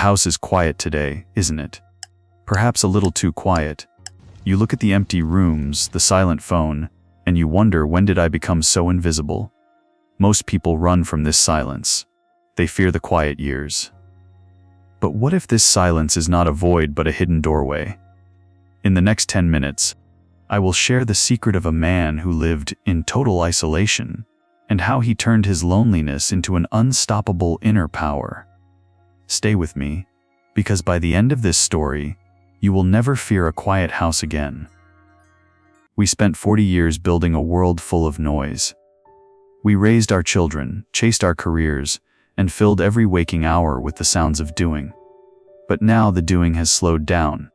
house is quiet today, isn't it? Perhaps a little too quiet. You look at the empty rooms, the silent phone, and you wonder, when did I become so invisible? Most people run from this silence. They fear the quiet years. But what if this silence is not a void but a hidden doorway? In the next 10 minutes, I will share the secret of a man who lived in total isolation and how he turned his loneliness into an unstoppable inner power. Stay with me, because by the end of this story, you will never fear a quiet house again. We spent 40 years building a world full of noise. We raised our children, chased our careers, and filled every waking hour with the sounds of doing. But now the doing has slowed down,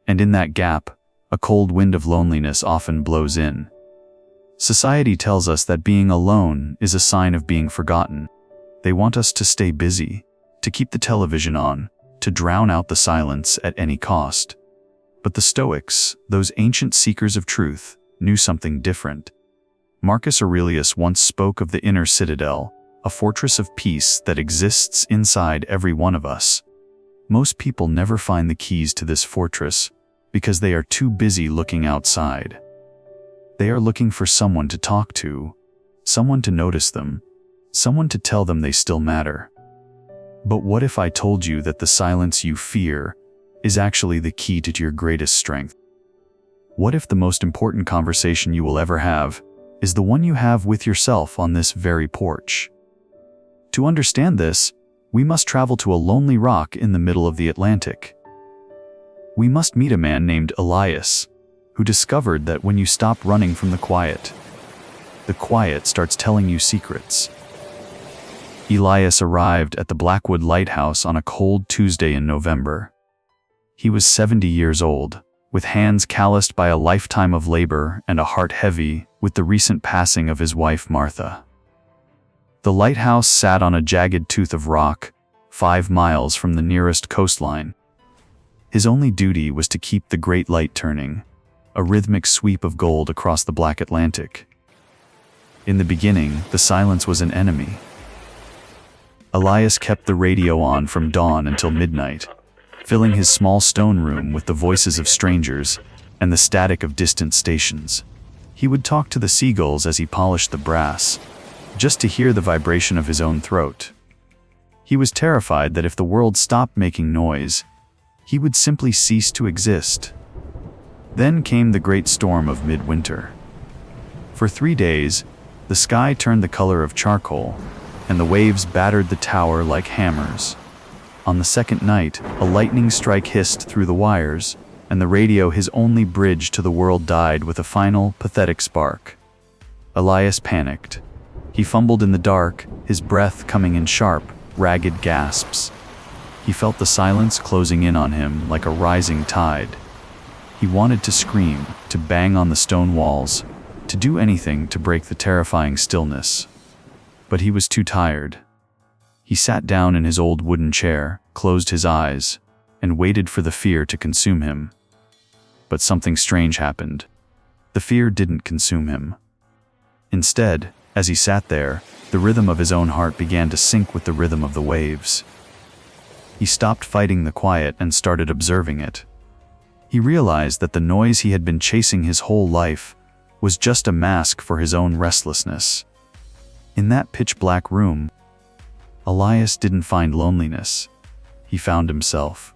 and in that gap, a cold wind of loneliness often blows in. Society tells us that being alone is a sign of being forgotten. They want us to stay busy, to keep the television on, to drown out the silence at any cost. But the Stoics, those ancient seekers of truth, knew something different. Marcus Aurelius once spoke of the inner citadel, a fortress of peace that exists inside every one of us. Most people never find the keys to this fortress because they are too busy looking outside. They are looking for someone to talk to, someone to notice them, someone to tell them they still matter. But what if I told you that the silence you fear is actually the key to your greatest strength? What if the most important conversation you will ever have is the one you have with yourself on this very porch? To understand this, we must travel to a lonely rock in the middle of the Atlantic. We must meet a man named Elias, who discovered that when you stop running from the quiet starts telling you secrets. Elias arrived at the Blackwood Lighthouse on a cold Tuesday in November. He was 70 years old, with hands calloused by a lifetime of labor and a heart heavy with the recent passing of his wife Martha. The lighthouse sat on a jagged tooth of rock, 5 miles from the nearest coastline. His only duty was to keep the great light turning, a rhythmic sweep of gold across the black Atlantic. In the beginning, the silence was an enemy. Elias kept the radio on from dawn until midnight, filling his small stone room with the voices of strangers and the static of distant stations. He would talk to the seagulls as he polished the brass, just to hear the vibration of his own throat. He was terrified that if the world stopped making noise, he would simply cease to exist. Then came the great storm of midwinter. For 3 days, the sky turned the color of charcoal, and the waves battered the tower like hammers. On the second night, a lightning strike hissed through the wires, and the radio, his only bridge to the world, died with a final, pathetic spark. Elias panicked. He fumbled in the dark, his breath coming in sharp, ragged gasps. He felt the silence closing in on him like a rising tide. He wanted to scream, to bang on the stone walls, to do anything to break the terrifying stillness. But he was too tired. He sat down in his old wooden chair, closed his eyes, and waited for the fear to consume him. But something strange happened. The fear didn't consume him. Instead, as he sat there, the rhythm of his own heart began to sync with the rhythm of the waves. He stopped fighting the quiet and started observing it. He realized that the noise he had been chasing his whole life was just a mask for his own restlessness. In that pitch-black room, Elias didn't find loneliness. He found himself.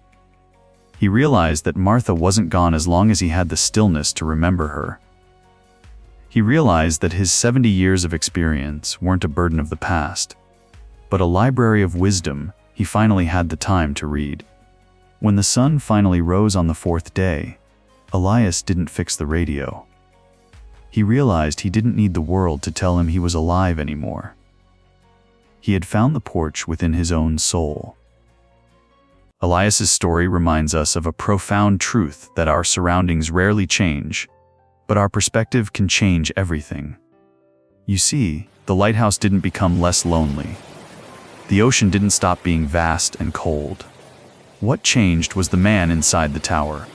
He realized that Martha wasn't gone as long as he had the stillness to remember her. He realized that his 70 years of experience weren't a burden of the past, but a library of wisdom he finally had the time to read. When the sun finally rose on the 4th day, Elias didn't fix the radio. He realized he didn't need the world to tell him he was alive anymore. He had found the porch within his own soul. Elias's story reminds us of a profound truth that our surroundings rarely change, but our perspective can change everything. You see, the lighthouse didn't become less lonely. The ocean didn't stop being vast and cold. What changed was the man inside the tower.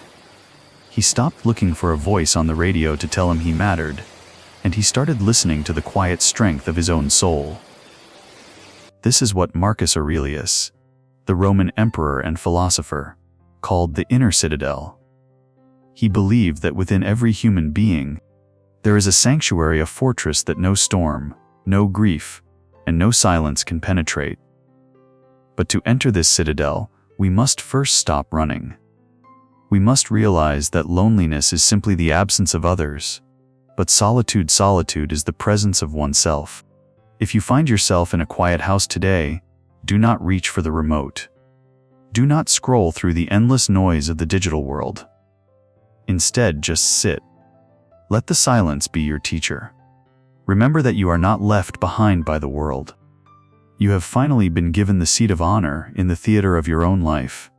He stopped looking for a voice on the radio to tell him he mattered, and he started listening to the quiet strength of his own soul. This is what Marcus Aurelius, the Roman emperor and philosopher, called the Inner Citadel. He believed that within every human being, there is a sanctuary, a fortress that no storm, no grief, and no silence can penetrate. But to enter this citadel, we must first stop running. We must realize that loneliness is simply the absence of others, but solitude is the presence of oneself. If you find yourself in a quiet house today, do not reach for the remote. Do not scroll through the endless noise of the digital world. Instead, just sit. Let the silence be your teacher. Remember that you are not left behind by the world. You have finally been given the seat of honor in the theater of your own life.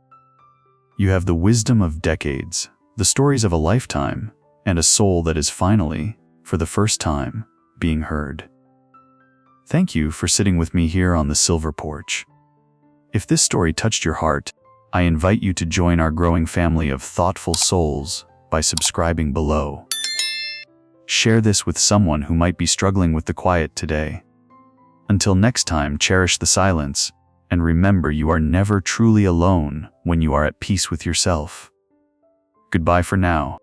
You have the wisdom of decades, the stories of a lifetime, and a soul that is finally, for the first time, being heard. Thank you for sitting with me here on the Silver Porch. If this story touched your heart, I invite you to join our growing family of thoughtful souls by subscribing below. Share this with someone who might be struggling with the quiet today. Until next time, cherish the silence, and remember you are never truly alone when you are at peace with yourself. Goodbye for now.